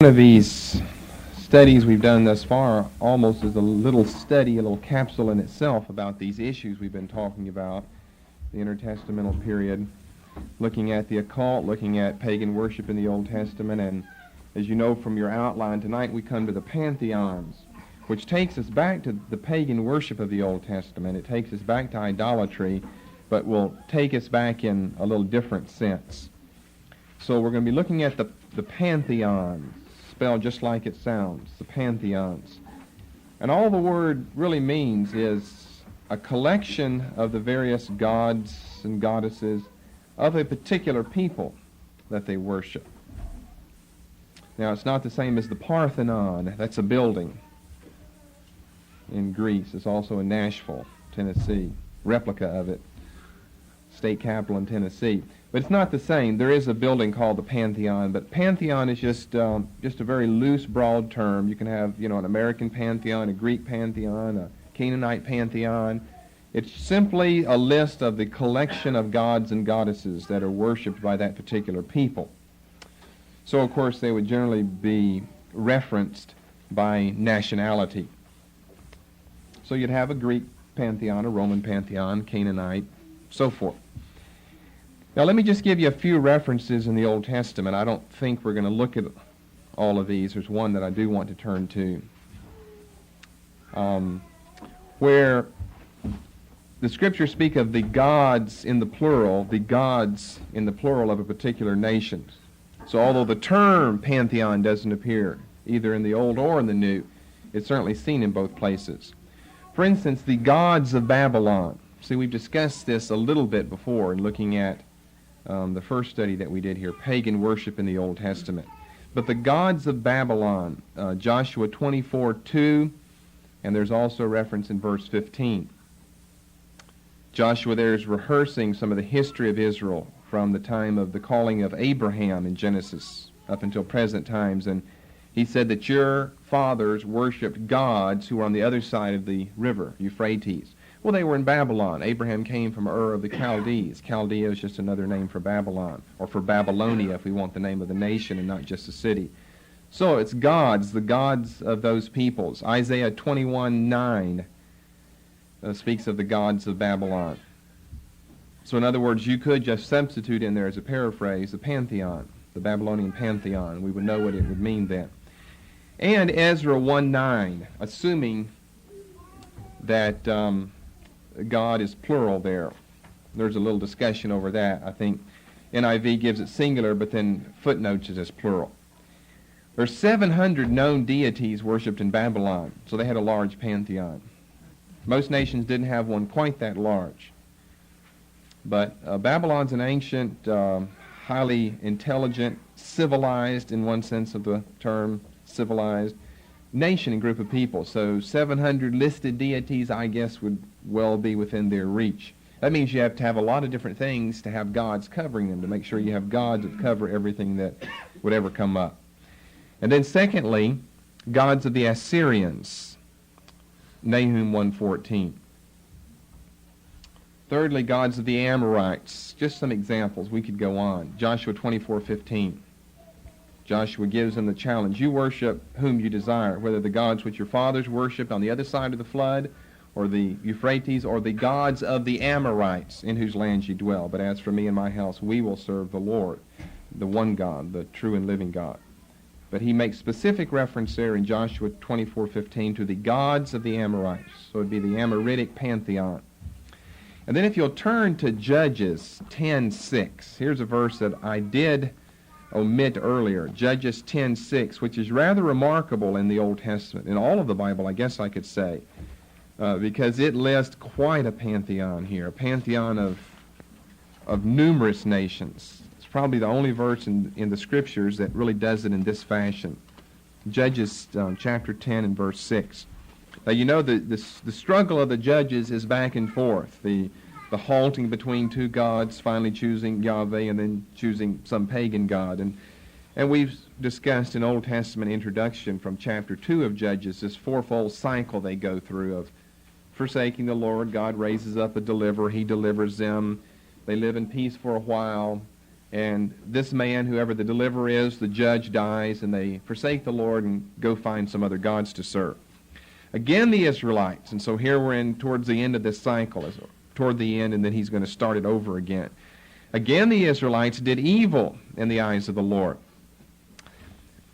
One of these studies we've done thus far almost is a little study, a little capsule in itself about these issues we've been talking about, the intertestamental period, looking at the occult, looking at pagan worship in the Old Testament, and as you know from your outline tonight, we come to the Pantheons, which takes us back to the pagan worship of the Old Testament. It takes us back to idolatry, but will take us back in a little different sense. So we're going to be looking at the Pantheons, spelled just like it sounds, the Pantheons. And all the word really means is a collection of the various gods and goddesses of a particular people that they worship. Now, it's not the same as the Parthenon. That's a building in Greece. It's also in Nashville, Tennessee, replica of it, state capital in Tennessee. But it's not the same. There is a building called the Pantheon, but Pantheon is just a very loose, broad term. You can have, an American Pantheon, a Greek Pantheon, a Canaanite Pantheon. It's simply a list of the collection of gods and goddesses that are worshipped by that particular people. So, of course, they would generally be referenced by nationality. So you'd have a Greek Pantheon, a Roman Pantheon, Canaanite, so forth. Now, let me just give you a few references in the Old Testament. I don't think we're going to look at all of these. There's one that I do want to turn to, where the Scriptures speak of the gods in the plural of a particular nation. So although the term Pantheon doesn't appear either in the Old or in the New, it's certainly seen in both places. For instance, the gods of Babylon. See, we've discussed this a little bit before in looking at the first study that we did here, pagan worship in the Old Testament. But the gods of Babylon, Joshua 24:2, and there's also a reference in verse 15. Joshua there is rehearsing some of the history of Israel from the time of the calling of Abraham in Genesis up until present times, and he said that your fathers worshipped gods who were on the other side of the river, Euphrates. Well, they were in Babylon. Abraham came from Ur of the Chaldees. Chaldea is just another name for Babylon, or for Babylonia if we want the name of the nation and not just the city. So it's gods, the gods of those peoples. Isaiah 21:9 speaks of the gods of Babylon. So in other words, you could just substitute in there as a paraphrase the Pantheon, the Babylonian Pantheon. We would know what it would mean then. And Ezra 1:9, assuming that God is plural there. There's a little discussion over that. I think NIV gives it singular, but then footnotes it as plural. There's 700 known deities worshipped in Babylon, so they had a large pantheon. Most nations didn't have one quite that large. But Babylon's an ancient, highly intelligent, civilized, in one sense of the term, civilized, nation and group of people. So 700 listed deities, I guess, would well be within their reach. That means you have to have a lot of different things to have gods covering them, to make sure you have gods that cover everything that would ever come up. And then secondly, gods of the Assyrians, Nahum 1:14. Thirdly, gods of the Amorites. Just some examples. We could go on. Joshua 24:15. Joshua gives them the challenge. You worship whom you desire, whether the gods which your fathers worshipped on the other side of the flood, or the Euphrates, or the gods of the Amorites in whose lands you dwell. But as for me and my house, we will serve the Lord, the one God, the true and living God. But he makes specific reference there in Joshua 24:15 to the gods of the Amorites. So it would be the Amoritic Pantheon. And then if you'll turn to Judges 10:6, here's a verse that I did omit earlier, Judges 10:6, which is rather remarkable in the Old Testament, in all of the Bible, I guess I could say, because it lists quite a pantheon here, a pantheon of numerous nations. It's probably the only verse in the Scriptures that really does it in this fashion. Judges chapter 10 and verse 6. Now, you know, the struggle of the judges is back and forth, the halting between two gods, finally choosing Yahweh and then choosing some pagan god. And we've discussed in Old Testament introduction from chapter 2 of Judges this fourfold cycle they go through of forsaking the Lord. God raises up a deliverer. He delivers them. They live in peace for a while. And this man, whoever the deliverer is, the judge dies, and they forsake the Lord and go find some other gods to serve. Again, the Israelites, and so here we're in towards the end of this cycle, toward the end, and then he's going to start it over again. Again, the Israelites did evil in the eyes of the Lord.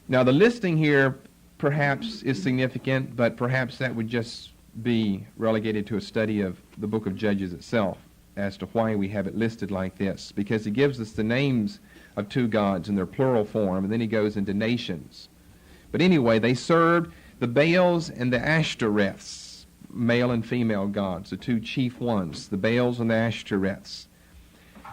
Now, the listing here perhaps is significant, but perhaps that would just be relegated to a study of the book of Judges itself as to why we have it listed like this, because he gives us the names of two gods in their plural form, and then he goes into nations. But anyway, they served the Baals and the Ashtoreths, male and female gods, the two chief ones, the Baals and the Ashtoreths.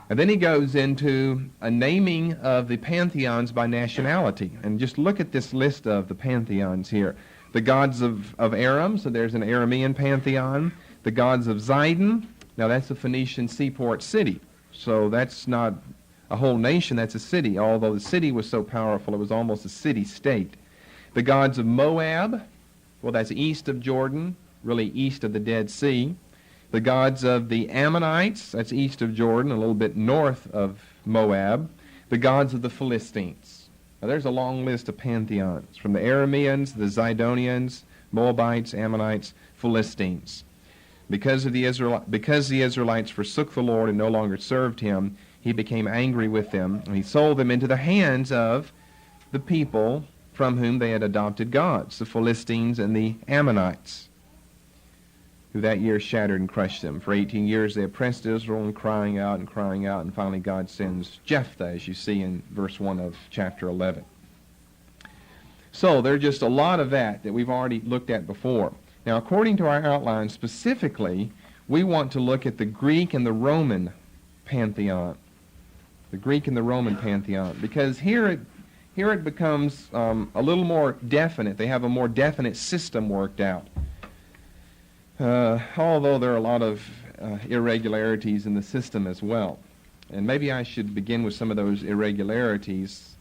And then he goes into a naming of the pantheons by nationality. And just look at this list of the pantheons here. The gods of Aram, so there's an Aramean pantheon. The gods of Zidon, now that's a Phoenician seaport city. So that's not a whole nation, that's a city. Although the city was so powerful, it was almost a city-state. The gods of Moab, well, that's east of Jordan, really east of the Dead Sea. The gods of the Ammonites, that's east of Jordan, a little bit north of Moab. The gods of the Philistines. Now there's a long list of pantheons, from the Arameans, the Zidonians, Moabites, Ammonites, Philistines. Because the Israelites forsook the Lord and no longer served him, he became angry with them, and he sold them into the hands of the people from whom they had adopted gods, the Philistines and the Ammonites, who that year shattered and crushed them. For 18 years they oppressed Israel, and crying out, and finally God sends Jephthah, as you see in verse 1 of chapter 11. So there's just a lot of that we've already looked at before. Now, according to our outline, specifically, we want to look at the Greek and the Roman pantheon. The Greek and the Roman pantheon, because here it becomes a little more definite. They have a more definite system worked out. Although there are a lot of irregularities in the system as well. And maybe I should begin with some of those irregularities,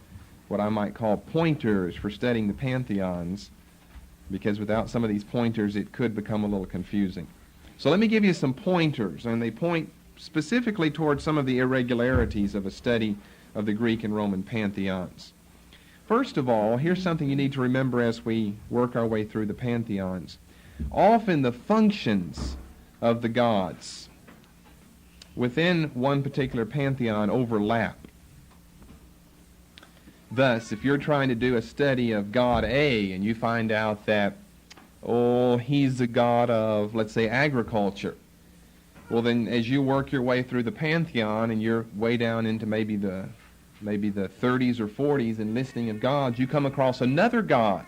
what I might call pointers for studying the pantheons, because without some of these pointers it could become a little confusing. So let me give you some pointers, and they point specifically towards some of the irregularities of a study of the Greek and Roman pantheons. First of all, here's something you need to remember as we work our way through the pantheons. Often the functions of the gods within one particular pantheon overlap. Thus, if you're trying to do a study of God A and you find out that, he's the god of, let's say, agriculture, well then as you work your way through the pantheon and you're way down into maybe the 30s or 40s in listing of gods, you come across another god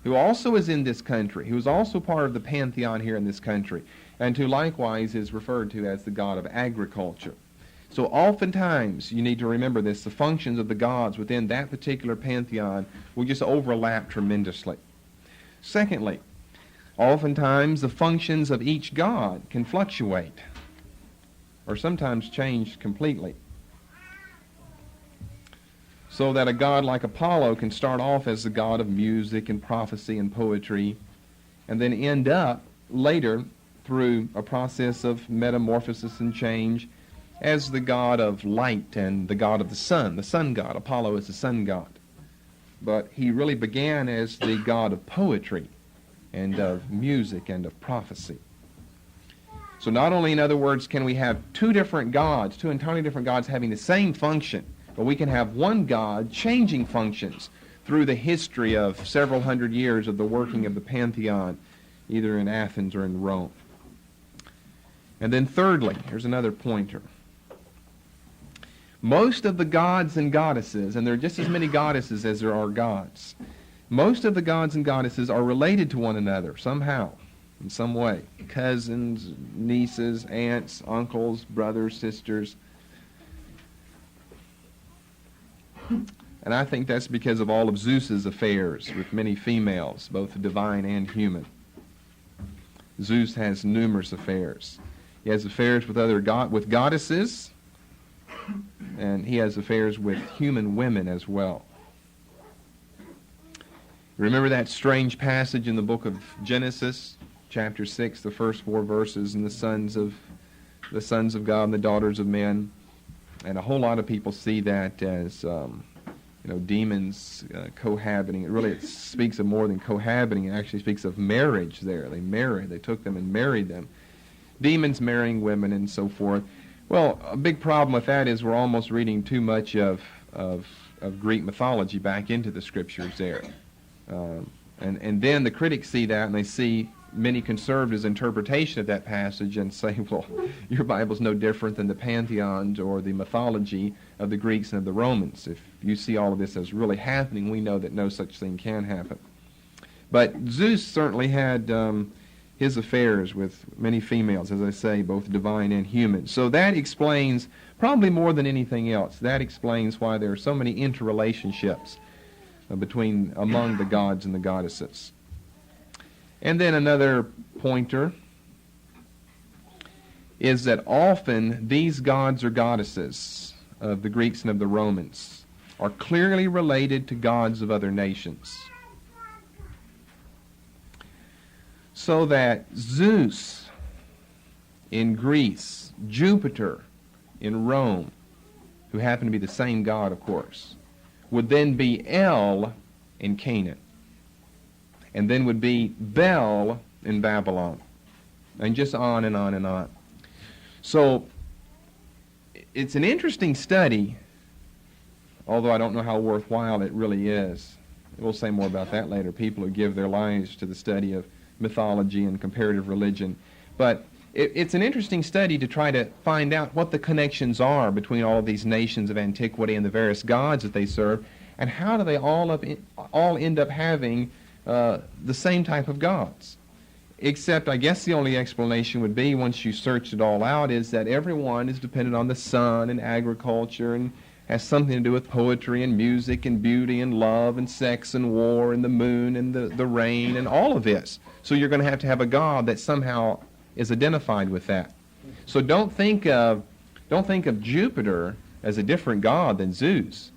who also is in this country, who is also part of the pantheon here in this country, and who likewise is referred to as the god of agriculture. So oftentimes, you need to remember this, the functions of the gods within that particular pantheon will just overlap tremendously. Secondly, oftentimes the functions of each god can fluctuate, or sometimes change completely. So that a god like Apollo can start off as the god of music and prophecy and poetry, and then end up later through a process of metamorphosis and change as the god of light and the god of the sun god. Apollo is the sun god. But he really began as the god of poetry and of music and of prophecy. So not only, in other words, can we have two entirely different gods having the same function, but we can have one God changing functions through the history of several hundred years of the working of the pantheon, either in Athens or in Rome. And then thirdly, here's another pointer. Most of the gods and goddesses, and there are just as many goddesses as there are gods, most of the gods and goddesses are related to one another somehow, in some way. Cousins, nieces, aunts, uncles, brothers, sisters. And I think that's because of all of Zeus's affairs with many females, both divine and human. Zeus has numerous affairs. He has affairs with with goddesses, and he has affairs with human women as well. Remember that strange passage in the book of Genesis, chapter 6, the first 4 verses, and the sons of God and the daughters of men. And a whole lot of people see that as demons cohabiting. It speaks of more than cohabiting. It actually speaks of marriage there. They took them and married them. Demons marrying women and so forth. Well, a big problem with that is we're almost reading too much of Greek mythology back into the scriptures there. And then the critics see that, and they see many conservatives' interpretation of that passage and say, well, your Bible's no different than the Pantheons or the mythology of the Greeks and of the Romans. If you see all of this as really happening, we know that no such thing can happen. But Zeus certainly had his affairs with many females, as I say, both divine and human. So that explains, probably more than anything else, that explains why there are so many interrelationships among the gods and the goddesses. And then another pointer is that often these gods or goddesses of the Greeks and of the Romans are clearly related to gods of other nations. So that Zeus in Greece, Jupiter in Rome, who happen to be the same god, of course, would then be El in Canaan, and then would be Bel in Babylon, and just on and on and on. So it's an interesting study, although I don't know how worthwhile it really is. We'll say more about that later, people who give their lives to the study of mythology and comparative religion. But it's an interesting study to try to find out what the connections are between all of these nations of antiquity and the various gods that they serve, and how do they all end up having the same type of gods. Except, I guess the only explanation would be, once you search it all out, is that everyone is dependent on the sun and agriculture and has something to do with poetry and music and beauty and love and sex and war and the moon and the rain and all of this. So you're going to have a god that somehow is identified with that. So don't think of Jupiter as a different god than Zeus,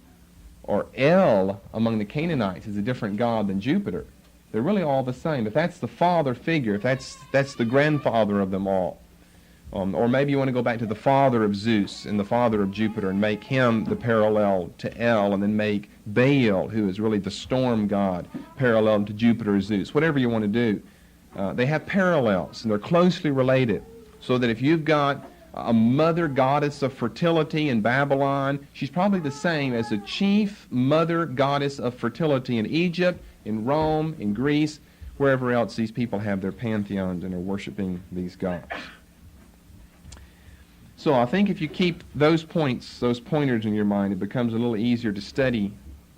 or El among the Canaanites as a different god than Jupiter. They're really all the same. If that's the father figure, if that's the grandfather of them all, or maybe you want to go back to the father of Zeus and the father of Jupiter and make him the parallel to El, and then make Baal, who is really the storm god, parallel to Jupiter or Zeus. Whatever you want to do. They have parallels, and they're closely related. So that if you've got a mother goddess of fertility in Babylon, she's probably the same as the chief mother goddess of fertility in Egypt, in Rome, in Greece, wherever else these people have their pantheons and are worshiping these gods. So I think if you keep those pointers in your mind, it becomes a little easier to study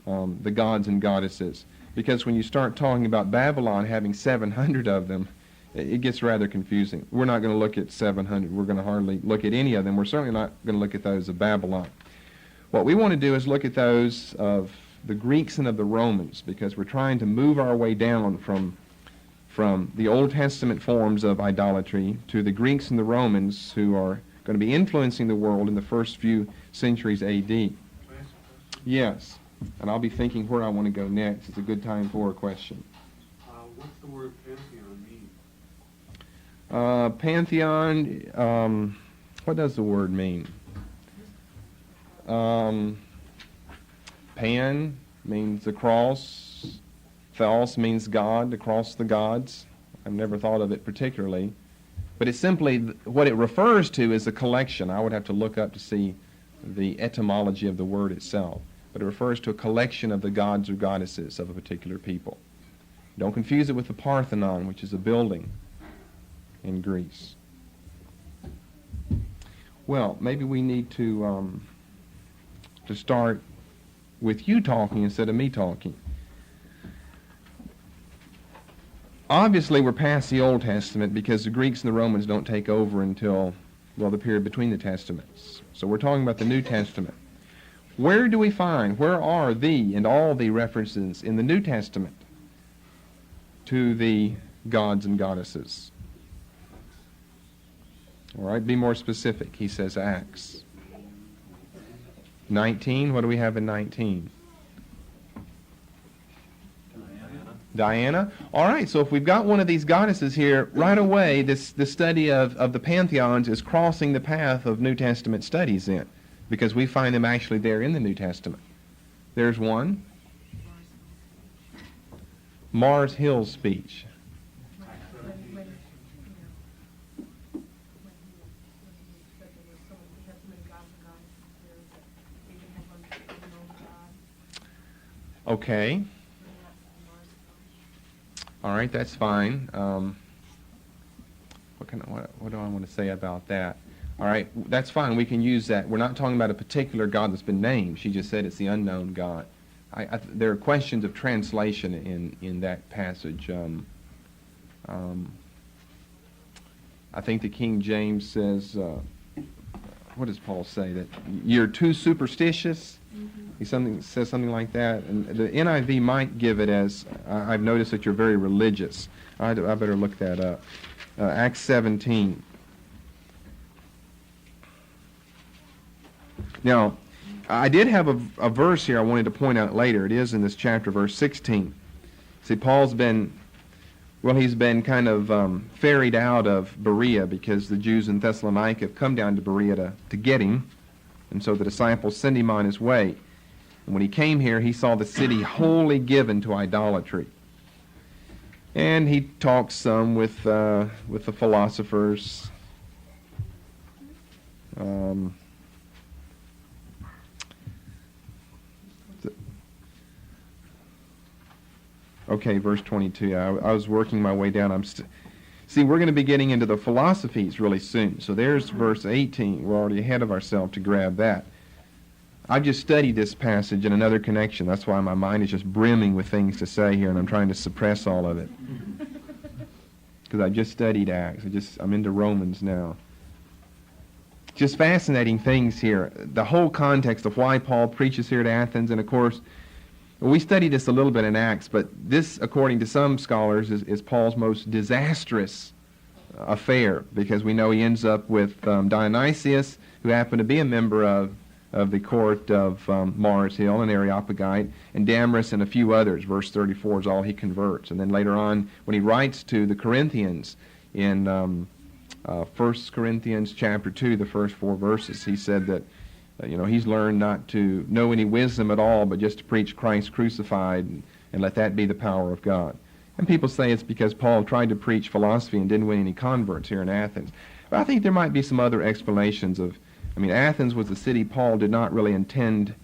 the gods and goddesses. Because when you start talking about Babylon having 700 of them, it gets rather confusing. We're not going to look at 700. We're going to hardly look at any of them. We're certainly not going to look at those of Babylon. What we want to do is look at those of the Greeks and of the Romans, because we're trying to move our way down from the Old Testament forms of idolatry to the Greeks and the Romans, who are going to be influencing the world in the first few centuries A.D. Yes, and I'll be thinking where I want to go next. It's a good time for a question. What's the word pantheon mean? Pantheon, what does the word mean? Pan means the cross. Theos means God, across the gods. I've never thought of it particularly. But it's simply, what it refers to is a collection. I would have to look up to see the etymology of the word itself. But it refers to a collection of the gods or goddesses of a particular people. Don't confuse it with the Parthenon, which is a building in Greece. Well, maybe we need to start with you talking instead of me talking. Obviously, we're past the Old Testament because the Greeks and the Romans don't take over until, well, the period between the Testaments. So we're talking about the New Testament. Where are the and all the references in the New Testament to the gods and goddesses? All right, be more specific. He says Acts 19. What do we have in 19? Diana. All right, so if we've got one of these goddesses here, right away, the study of the pantheons is crossing the path of New Testament studies then. because we find them actually there in the New Testament. There's one. Mars Hill's speech. Okay. All right, that's fine. What do I want to say about that? All right, that's fine. We can use that. We're not talking about a particular God that's been named. She just said it's the unknown God. There are questions of translation in that passage. I think the King James says, what does Paul say? That you're too superstitious? He says something like that. And the NIV might give it as, I've noticed that you're very religious. I better look that up. Acts 17. Now, I did have a verse here I wanted to point out later. It is in this chapter, verse 16. See, Paul's been, he's been kind of ferried out of Berea because the Jews in Thessalonica have come down to Berea to get him. And so the disciples sent him on his way. And when he came here, he saw the city wholly given to idolatry. And he talked some with the philosophers. Okay, verse 22. I was working my way down. See, we're going to be getting into the philosophies really soon. So there's verse 18. We're already ahead of ourselves to grab that. I've just studied this passage in another connection. That's why my mind is just brimming with things to say here, and I'm trying to suppress all of it. Because I just studied Acts. I'm into Romans now. Just fascinating things here. The whole context of why Paul preaches here to Athens, and of course, we studied this a little bit in Acts, but this, according to some scholars, is Paul's most disastrous affair, because we know he ends up with Dionysius, who happened to be a member of the court of Mars Hill, an Areopagite, and Damaris and a few others. Verse 34 is all he converts. And then later on, when he writes to the Corinthians in 1 Corinthians chapter 2, the first 4 verses, he said that he's learned not to know any wisdom at all, but just to preach Christ crucified and let that be the power of God. And people say it's because Paul tried to preach philosophy and didn't win any converts here in Athens. But I think there might be some other explanations of, Athens was the city Paul did not really intend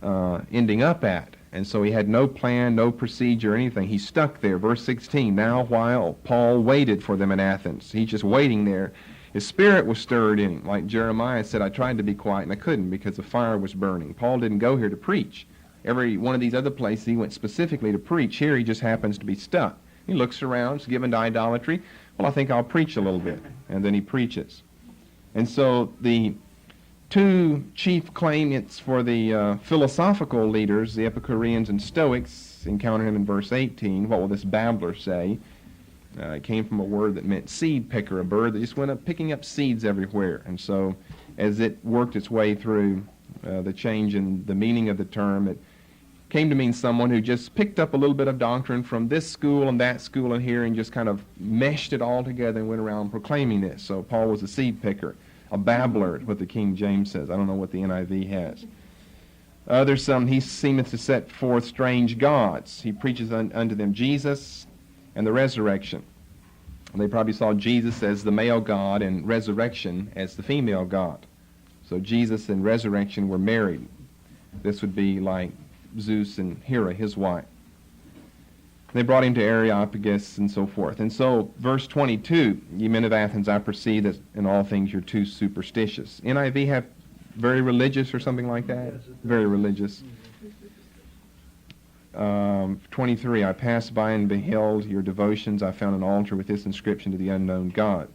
ending up at. And so he had no plan, no procedure, anything. He stuck there. Verse 16, now while Paul waited for them in Athens, he's just waiting there. His spirit was stirred in him. Like Jeremiah said, I tried to be quiet and I couldn't because the fire was burning. Paul didn't go here to preach. Every one of these other places he went specifically to preach. Here he just happens to be stuck. He looks around, is given to idolatry. Well, I think I'll preach a little bit. And then he preaches. And so the two chief claimants for the philosophical leaders, the Epicureans and Stoics, encounter him in verse 18. What will this babbler say? It came from a word that meant seed picker, a bird that just went up picking up seeds everywhere. And so as it worked its way through the change in the meaning of the term, it came to mean someone who just picked up a little bit of doctrine from this school and that school and here and just kind of meshed it all together and went around proclaiming this. So Paul was a seed picker, a babbler, is what the King James says. I don't know what the NIV has. There's some, he seemeth to set forth strange gods. He preaches unto them Jesus and the resurrection. They probably saw Jesus as the male God and resurrection as the female God. So Jesus and resurrection were married. This would be like Zeus and Hera, his wife. They brought him to Areopagus and so forth. And so, verse 22, ye men of Athens, I perceive that in all things you're too superstitious. NIV have very religious or something like that? Very religious. 23, I passed by and beheld your devotions. I found an altar with this inscription to the unknown God,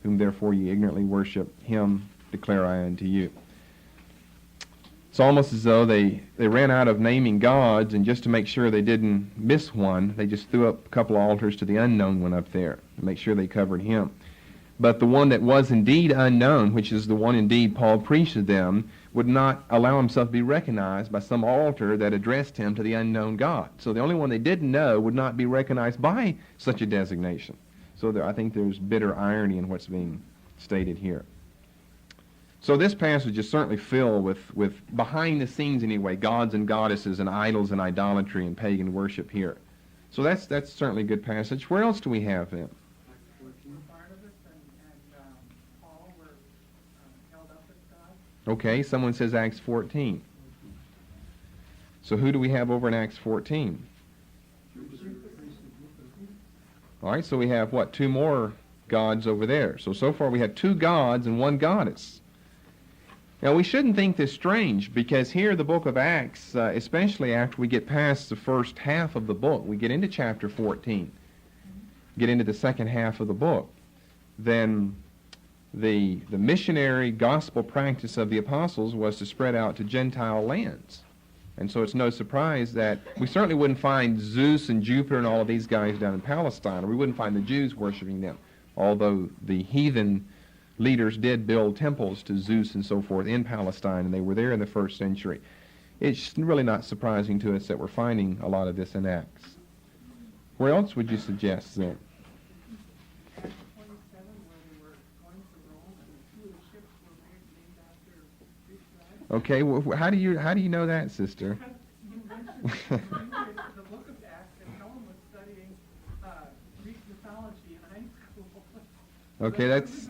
whom therefore ye ignorantly worship, him declare I unto you. It's almost as though they ran out of naming gods, and just to make sure they didn't miss one, they just threw up a couple of altars to the unknown one up there to make sure they covered him. But the one that was indeed unknown, which is the one indeed Paul preached to them, would not allow himself to be recognized by some altar that addressed him to the unknown God. So the only one they didn't know would not be recognized by such a designation. So I think there's bitter irony in what's being stated here. So this passage is certainly filled with behind the scenes anyway, gods and goddesses and idols and idolatry and pagan worship here. So that's certainly a good passage. Where else do we have then? Paul were held up as God. Okay, someone says Acts 14. So who do we have over in Acts 14? All right, so we have, what, 2 more gods over there. So far we have 2 gods and 1 goddess. Now, we shouldn't think this strange, because here the book of Acts, especially after we get past the first half of the book, we get into chapter 14, get into the second half of the book, then the missionary gospel practice of the apostles was to spread out to Gentile lands. And so it's no surprise that we certainly wouldn't find Zeus and Jupiter and all of these guys down in Palestine, or we wouldn't find the Jews worshiping them, although the heathen leaders did build temples to Zeus and so forth in Palestine, and they were there in the first century. It's really not surprising to us that we're finding a lot of this in Acts. Where else would you suggest then? 27, where they were going to Rome, and 2 of the ships were named after Greek gods. Okay, well, how do you know that, sister? Because you mentioned in the book of Acts that Helen was studying Greek mythology in high school. Okay, that's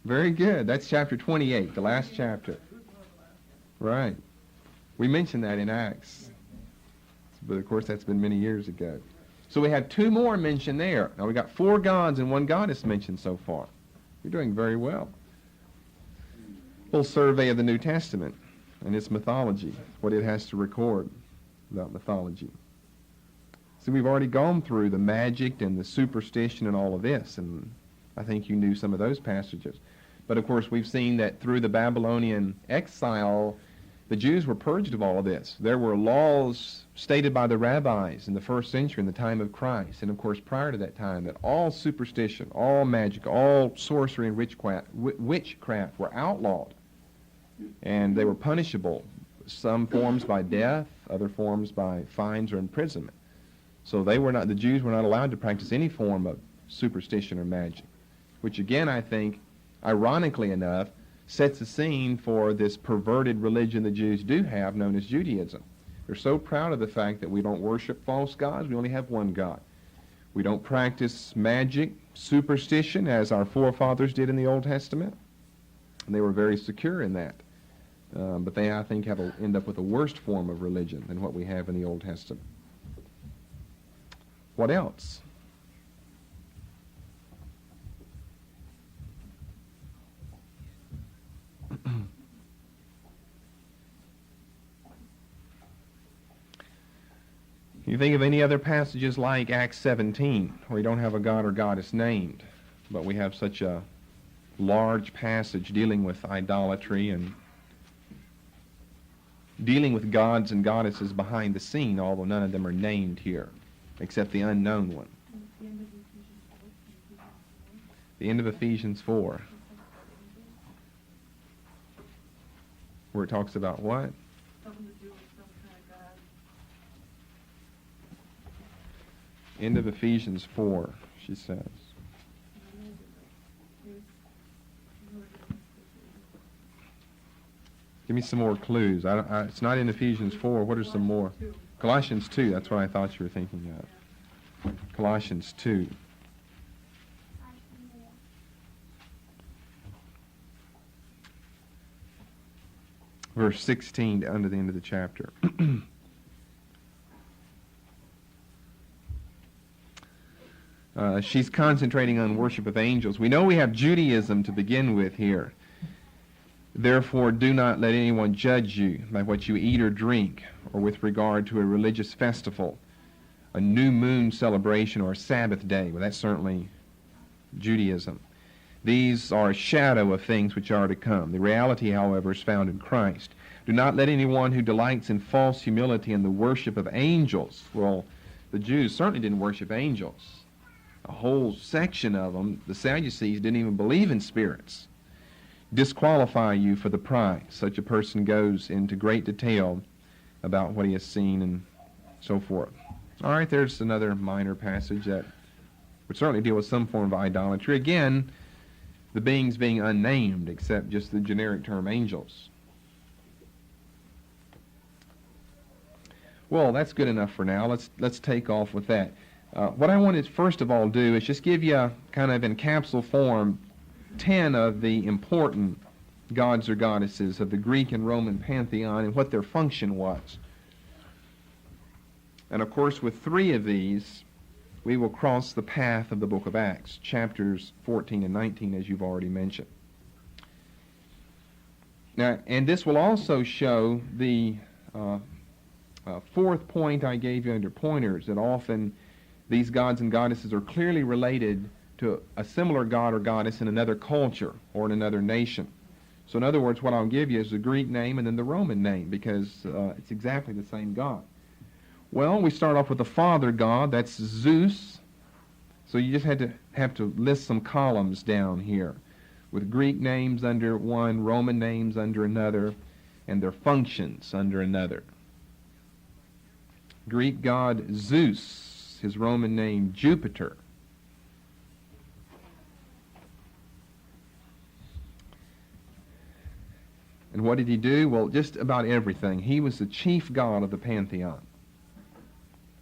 very good. That's chapter 28, the last chapter. Right. We mentioned that in Acts. But of course that's been many years ago. So we have 2 more mentioned there. Now we got 4 gods and 1 goddess mentioned so far. You're doing very well. Little survey of the New Testament and its mythology, what it has to record about mythology. See, we've already gone through the magic and the superstition and all of this, and I think you knew some of those passages. But of course we've seen that through the Babylonian exile, the Jews were purged of all of this. There were laws stated by the rabbis in the first century, in the time of Christ, and of course prior to that time, that all superstition, all magic, all sorcery and witchcraft were outlawed. And they were punishable, some forms by death, other forms by fines or imprisonment. So the Jews were not allowed to practice any form of superstition or magic, which again, I think, ironically enough, sets the scene for this perverted religion the Jews do have, known as Judaism. They're so proud of the fact that we don't worship false gods, we only have one God. We don't practice magic, superstition, as our forefathers did in the Old Testament, and they were very secure in that. But they, I think, end up with a worse form of religion than what we have in the Old Testament. What else? You think of any other passages like Acts 17, where you don't have a god or goddess named, but we have such a large passage dealing with idolatry and dealing with gods and goddesses behind the scene, although none of them are named here, except the unknown one. The end of Ephesians 4. Where it talks about what? Something to do with some kind of God. End of Ephesians 4, she says. Give me some more clues. It's not in Ephesians 4. What are some more? Colossians 2. That's what I thought you were thinking of. Colossians 2. Verse 16 to under the end of the chapter. She's concentrating on worship of angels. We know we have Judaism to begin with here. Therefore, do not let anyone judge you by what you eat or drink, or with regard to a religious festival, a new moon celebration, or a Sabbath day. Well, that's certainly Judaism. These are a shadow of things which are to come. The reality, however, is found in Christ. Do not let anyone who delights in false humility and the worship of angels. Well, the Jews certainly didn't worship angels. A whole section of them, the Sadducees, didn't even believe in spirits. Disqualify you for the prize. Such a person goes into great detail about what he has seen and so forth. All right, there's another minor passage that would certainly deal with some form of idolatry. Again, the beings being unnamed except just the generic term angels. Well, that's good enough for now. Let's take off with that. What I want to first of all do is just give you kind of in capsule form 10 of the important gods or goddesses of the Greek and Roman pantheon and what their function was. And of course, with 3 of these, we will cross the path of the book of Acts, chapters 14 and 19, as you've already mentioned. Now, and this will also show the 4th point I gave you under pointers, that often these gods and goddesses are clearly related to a similar god or goddess in another culture or in another nation. So in other words, what I'll give you is the Greek name and then the Roman name, because it's exactly the same god. Well, we start off with the father god, that's Zeus. So you just have to list some columns down here with Greek names under one, Roman names under another, and their functions under another. Greek god Zeus, his Roman name Jupiter. And what did he do? Well, just about everything. He was the chief god of the pantheon.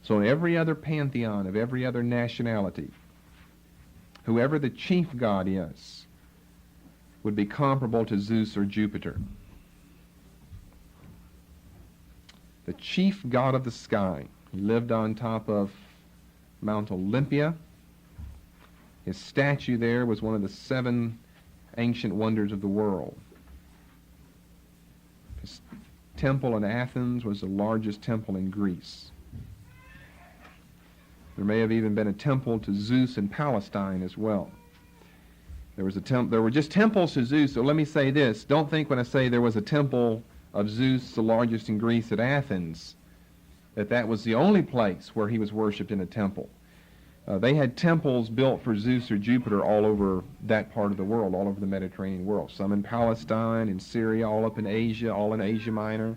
So every other pantheon of every other nationality, whoever the chief god is, would be comparable to Zeus or Jupiter. The chief god of the sky. He lived on top of Mount Olympia. His statue there was one of the 7 ancient wonders of the world. His temple in Athens was the largest temple in Greece. There may have even been a temple to Zeus in Palestine as well. There were just temples to Zeus. So let me say this. Don't think when I say there was a temple of Zeus, the largest in Greece at Athens, that was the only place where he was worshipped in a temple. They had temples built for Zeus or Jupiter all over that part of the world, all over the Mediterranean world. Some in Palestine, in Syria, all up in Asia, all in Asia Minor,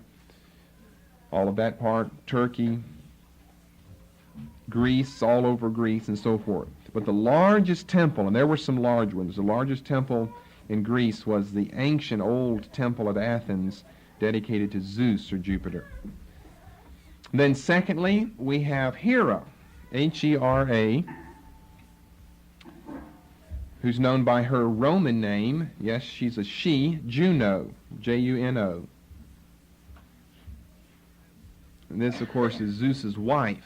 all of that part, Turkey, Greece, all over Greece, and so forth. But the largest temple, and there were some large ones, the largest temple in Greece was the ancient old temple at Athens dedicated to Zeus or Jupiter. Then secondly, we have Hera, H-E-R-A, who's known by her Roman name. Yes, she's a she, Juno, J-U-N-O. And this, of course, is Zeus's wife.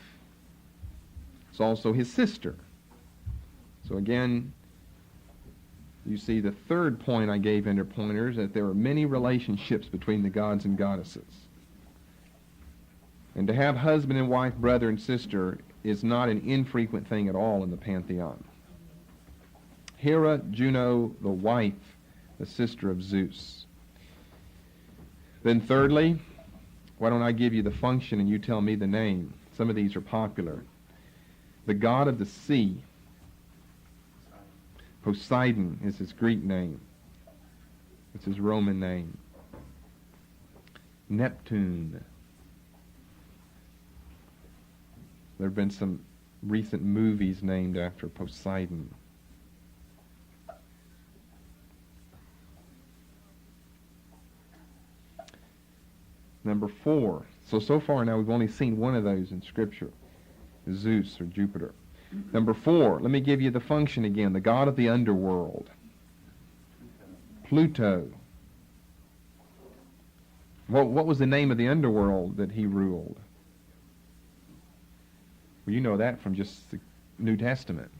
It's also his sister. So again, you see the 3rd point I gave under pointers, that there are many relationships between the gods and goddesses. And to have husband and wife, brother and sister, is not an infrequent thing at all in the pantheon. Hera, Juno, the wife, the sister of Zeus. Then thirdly, why don't I give you the function and you tell me the name? Some of these are popular. The god of the sea. Poseidon is his Greek name. It's his Roman name. Neptune. There have been some recent movies named after Poseidon. Number 4. So far now we've only seen one of those in Scripture. Zeus or Jupiter. Number 4, let me give you the function again. The god of the underworld. Pluto. What was the name of the underworld that he ruled? Well, you know that from just the New Testament.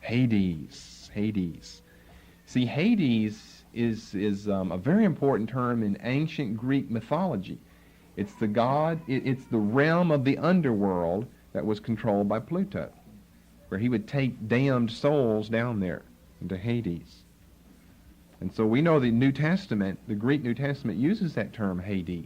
Hades. Hades. See, Hades is a very important term in ancient Greek mythology. It's the god, it's the realm of the underworld that was controlled by Pluto, where he would take damned souls down there into Hades. And so we know the New Testament, the Greek New Testament, uses that term Hades.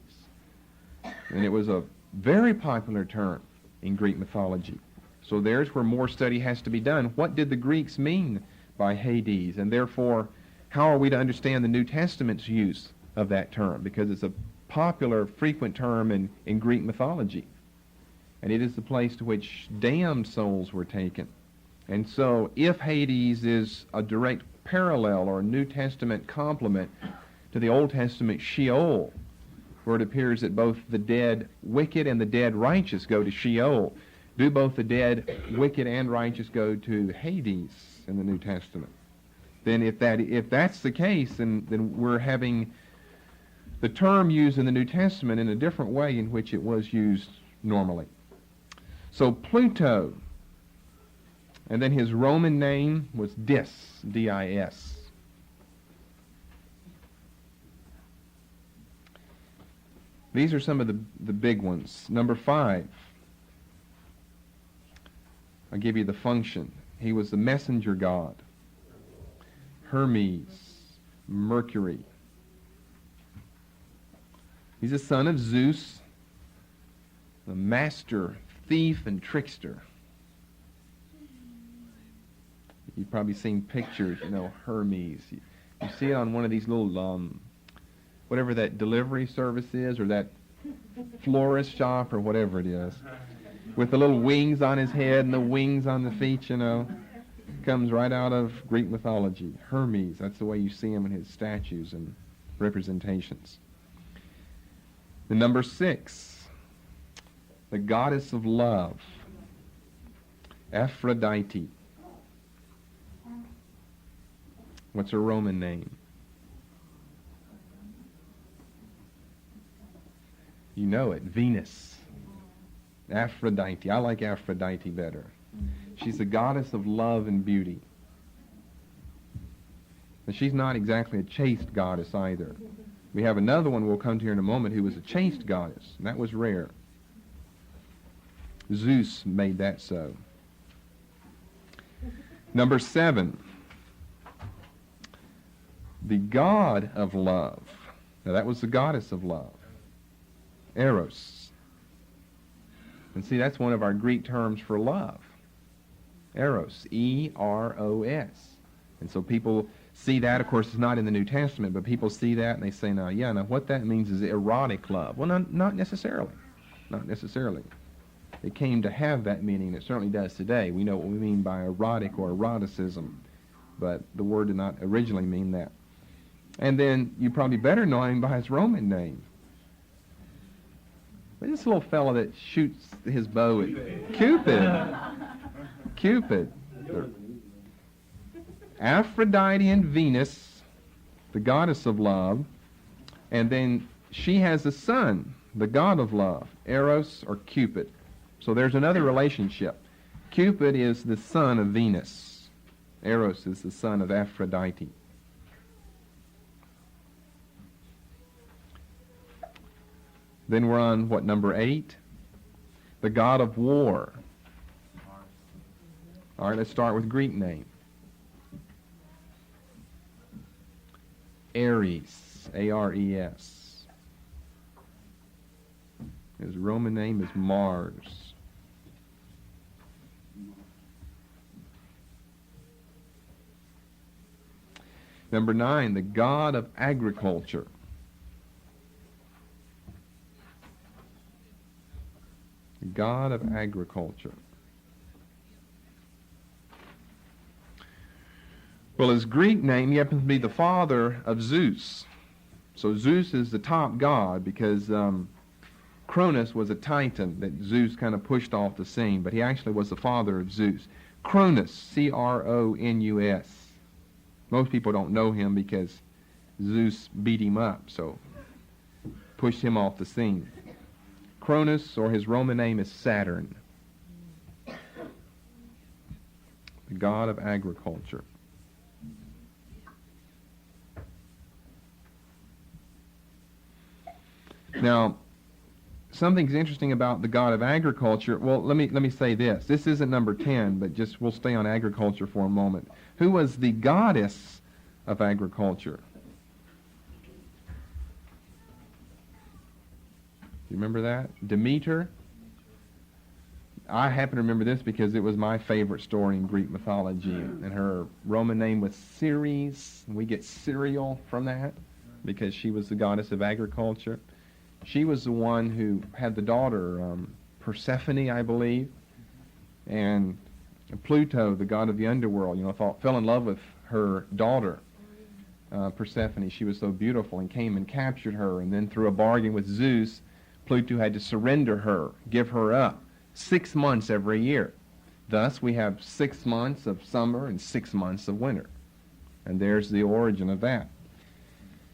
And it was a very popular term in Greek mythology. So there's where more study has to be done. What did the Greeks mean by Hades? And therefore, how are we to understand the New Testament's use of that term? Because it's a popular, frequent term in Greek mythology. And it is the place to which damned souls were taken. And so if Hades is a direct parallel or New Testament complement to the Old Testament Sheol, where it appears that both the dead wicked and the dead righteous go to Sheol. Do both the dead wicked and righteous go to Hades in the New Testament? Then if that's the case, then we're having the term used in the New Testament in a different way in which it was used normally. So Pluto, and then his Roman name was Dis, D-I-S. These are some of the big ones. Number 5, I'll give you the function. He was the messenger god. Hermes, Mercury. He's a son of Zeus, the master thief and trickster. You've probably seen pictures, Hermes. You see it on one of these little, whatever that delivery service is, or that florist shop, or whatever it is, with the little wings on his head and the wings on the feet, comes right out of Greek mythology. Hermes, that's the way you see him in his statues and representations. The number 6, the goddess of love, Aphrodite. What's her Roman name? You know it, Venus. Aphrodite. I like Aphrodite better. She's the goddess of love and beauty. But she's not exactly a chaste goddess either. We have another one we'll come to here in a moment who was a chaste goddess, and that was rare. Zeus made that so. Number 7, the god of love. Now that was the goddess of love. Eros. And see, that's one of our Greek terms for love. Eros, E-R-O-S. And so people see that. Of course, it's not in the New Testament, but people see that and they say, now what that means is erotic love. Well, not necessarily. Not necessarily. It came to have that meaning. It certainly does today. We know what we mean by erotic or eroticism, but the word did not originally mean that. And then you probably better know him by his Roman name. But this little fellow that shoots his bow at Cupid. Cupid. Aphrodite and Venus, the goddess of love, and then she has a son, the god of love, Eros or Cupid. So there's another relationship. Cupid is the son of Venus. Eros is the son of Aphrodite. Then we're on, number 8? The god of war. All right, let's start with Greek name. Ares, A-R-E-S. His Roman name is Mars. Number 9, the god of agriculture. The god of agriculture. Well, his Greek name, he happens to be the father of Zeus. So Zeus is the top god because Cronus was a titan that Zeus kind of pushed off the scene, but he actually was the father of Zeus. Cronus, C-R-O-N-U-S. Most people don't know him because Zeus beat him up, so pushed him off the scene. Cronus, or his Roman name is Saturn, the god of agriculture. Now, something's interesting about the god of agriculture. Well, let me say this. This isn't number 10, but just we'll stay on agriculture for a moment. Who was the goddess of agriculture? You remember that? Demeter. I happen to remember this because it was my favorite story in Greek mythology, and her Roman name was Ceres. We get cereal from that because she was the goddess of agriculture. She was the one who had the daughter Persephone, I believe, and Pluto, the god of the underworld, fell in love with her daughter, Persephone. She was so beautiful, and came and captured her, and then through a bargain with Zeus, Pluto had to surrender her, give her up, 6 months every year. Thus, we have 6 months of summer and 6 months of winter. And there's the origin of that.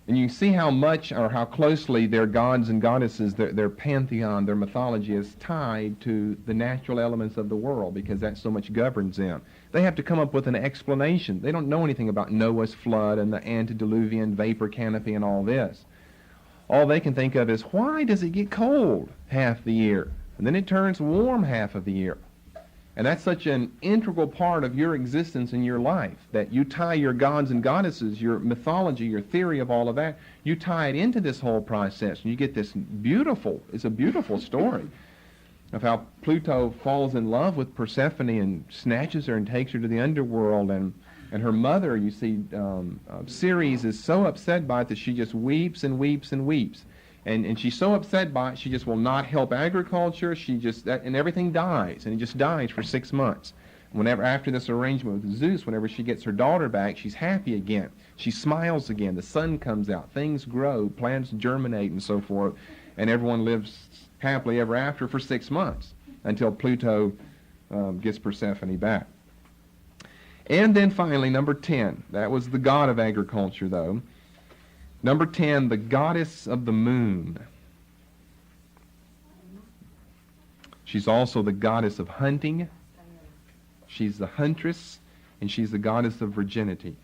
And you see how much or how closely their gods and goddesses, their pantheon, their mythology is tied to the natural elements of the world, because that so much governs them. They have to come up with an explanation. They don't know anything about Noah's flood and the antediluvian vapor canopy and all this. All they can think of is, why does it get cold half the year? And then it turns warm half of the year. And that's such an integral part of your existence in your life, that you tie your gods and goddesses, your mythology, your theory of all of that, you tie it into this whole process, and you get this beautiful, it's a beautiful story of how Pluto falls in love with Persephone and snatches her and takes her to the underworld, and her mother, you see, Ceres is so upset by it that she just weeps and weeps and weeps. And she's so upset by it, she just will not help agriculture. And everything dies, and it just dies for 6 months. Whenever, after this arrangement with Zeus, whenever she gets her daughter back, she's happy again. She smiles again. The sun comes out. Things grow. Plants germinate and so forth. And everyone lives happily ever after for 6 months until Pluto gets Persephone back. And then finally, number 10. That was the god of agriculture, though. Number 10, the goddess of the moon. She's also the goddess of hunting. She's the huntress, and she's the goddess of virginity.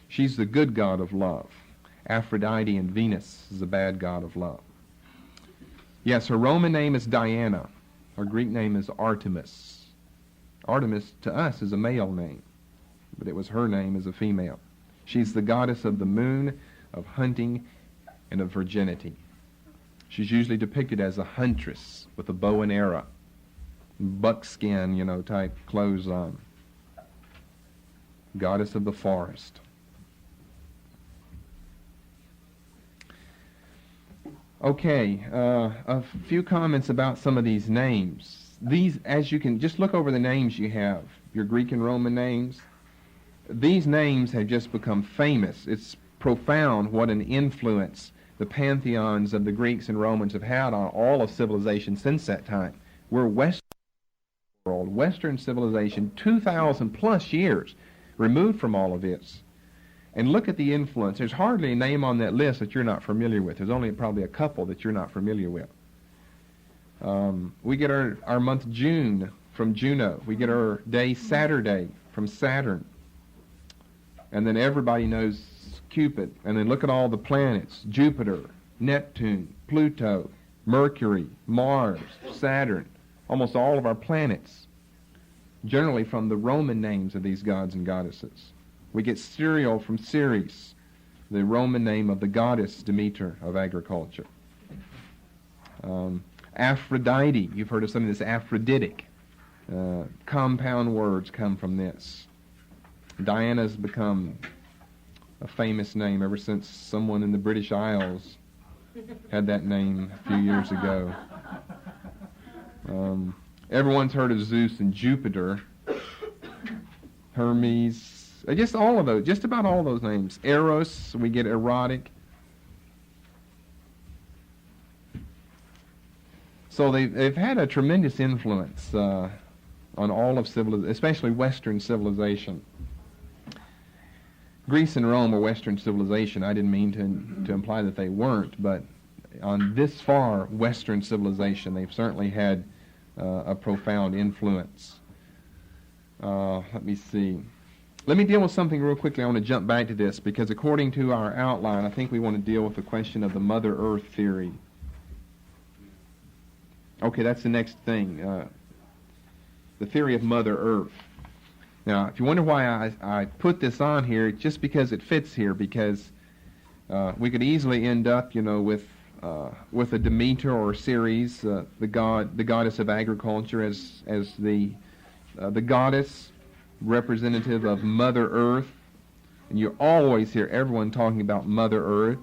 She's the good god of love. Aphrodite and Venus is the bad god of love. Yes, her Roman name is Diana. Her Greek name is Artemis. Artemis to us is a male name, but it was her name as a female. She's the goddess of the moon, of hunting, and of virginity. She's usually depicted as a huntress with a bow and arrow, buckskin, type clothes on. Goddess of the forest. Okay, a few comments about some of these names. These, as you can just look over the names you have, your Greek and Roman names, these names have just become famous. It's profound what an influence the pantheons of the Greeks and Romans have had on all of civilization since that time. We're Western civilization, 2,000 plus years removed from all of this. And look at the influence. There's hardly a name on that list that you're not familiar with. There's only probably a couple that you're not familiar with. We get our month June from Juno. We get our day Saturday from Saturn. And then everybody knows Cupid. And then look at all the planets: Jupiter, Neptune, Pluto, Mercury, Mars, Saturn. Almost all of our planets, generally from the Roman names of these gods and goddesses. We get Cereal from Ceres, the Roman name of the goddess Demeter of agriculture. Aphrodite, you've heard of something that's Aphroditic. Compound words come from this. Diana's become a famous name ever since someone in the British Isles had that name a few years ago. Everyone's heard of Zeus and Jupiter, Hermes, just all of those, just about all those names. Eros, we get erotic. So they've had a tremendous influence on all of civilization, especially Western civilization. Greece and Rome were Western civilization. I didn't mean to imply that they weren't, but on this far Western civilization, they've certainly had a profound influence. Let me see. Let me deal with something real quickly. I want to jump back to this because according to our outline, I think we want to deal with the question of the Mother Earth theory. Okay, that's the next thing. The theory of Mother Earth. Now, if you wonder why I put this on here, it's just because it fits here, because we could easily end up, with a Demeter or Ceres, the goddess of agriculture, as the goddess representative of Mother Earth. And you always hear everyone talking about Mother Earth.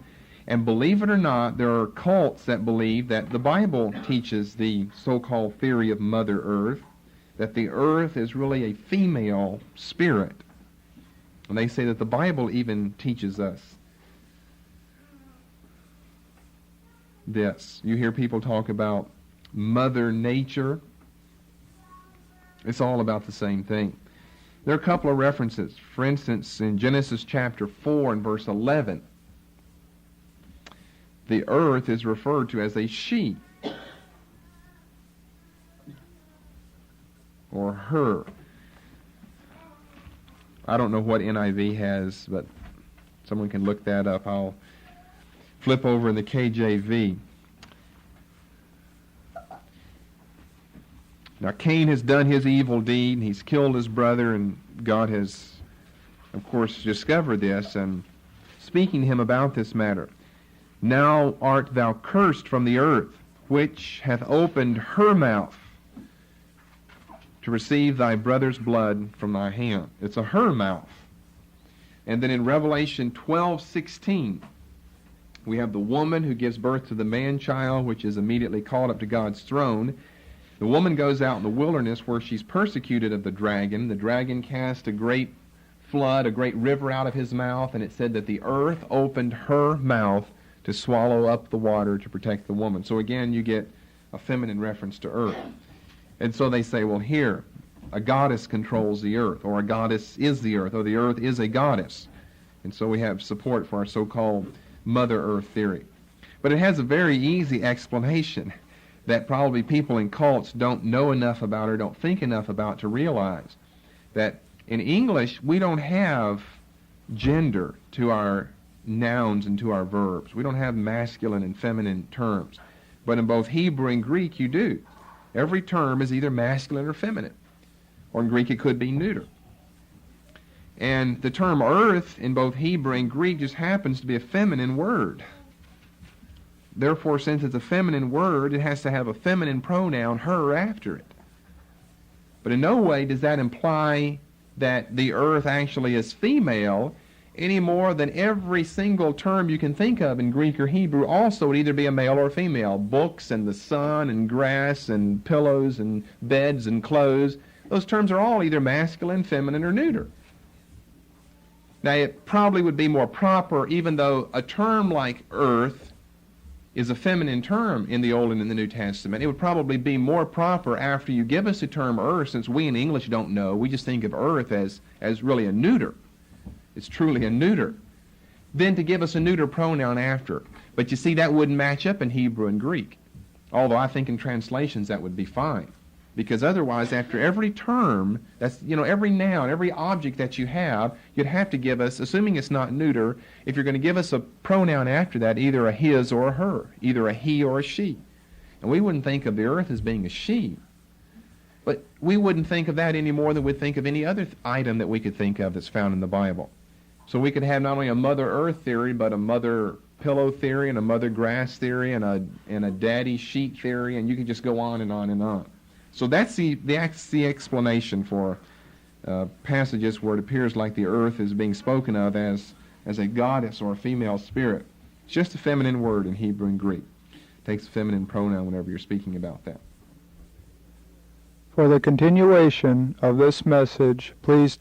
And believe it or not, there are cults that believe that the Bible teaches the so-called theory of Mother Earth, that the earth is really a female spirit. And they say that the Bible even teaches us this. You hear people talk about Mother Nature. It's all about the same thing. There are a couple of references. For instance, in Genesis chapter 4 and verse 11, the earth is referred to as a she, or her. I don't know what NIV has, but someone can look that up. I'll flip over in the KJV. Now, Cain has done his evil deed, and he's killed his brother, and God has, of course, discovered this and speaking to him about this matter. Now art thou cursed from the earth, which hath opened her mouth to receive thy brother's blood from thy hand. It's a her mouth. And then in Revelation 12:16, we have the woman who gives birth to the man-child, which is immediately called up to God's throne. The woman goes out in the wilderness where she's persecuted of the dragon. The dragon cast a great flood, a great river out of his mouth, and it said that the earth opened her mouth to swallow up the water to protect the woman. So again, you get a feminine reference to earth. And so they say, well, here, a goddess controls the earth, or a goddess is the earth, or the earth is a goddess. And so we have support for our so-called Mother Earth theory. But it has a very easy explanation that probably people in cults don't know enough about or don't think enough about to realize that in English, we don't have gender to our nouns and to our verbs. We don't have masculine and feminine terms. But in both Hebrew and Greek, you do. Every term is either masculine or feminine. Or in Greek, it could be neuter. And the term earth in both Hebrew and Greek just happens to be a feminine word. Therefore, since it's a feminine word, it has to have a feminine pronoun, her, after it. But in no way does that imply that the earth actually is female, any more than every single term you can think of in Greek or Hebrew also would either be a male or a female. Books and the sun and grass and pillows and beds and clothes, those terms are all either masculine, feminine, or neuter. Now, it probably would be more proper, even though a term like earth is a feminine term in the Old and in the New Testament, it would probably be more proper after you give us the term earth, since we in English don't know, we just think of earth as really a neuter. It's truly a neuter. Then to give us a neuter pronoun after. But you see, that wouldn't match up in Hebrew and Greek. Although I think in translations that would be fine. Because otherwise, after every term, that's, every noun, every object that you have, you'd have to give us, assuming it's not neuter, if you're going to give us a pronoun after that, either a his or a her, either a he or a she. And we wouldn't think of the earth as being a she. But we wouldn't think of that any more than we'd think of any other item that we could think of that's found in the Bible. So we could have not only a Mother Earth theory, but a Mother Pillow theory, and a Mother Grass theory, and a Daddy Sheet theory, and you could just go on and on and on. So that's the explanation for passages where it appears like the earth is being spoken of as a goddess or a female spirit. It's just a feminine word in Hebrew and Greek. It takes a feminine pronoun whenever you're speaking about that. For the continuation of this message, please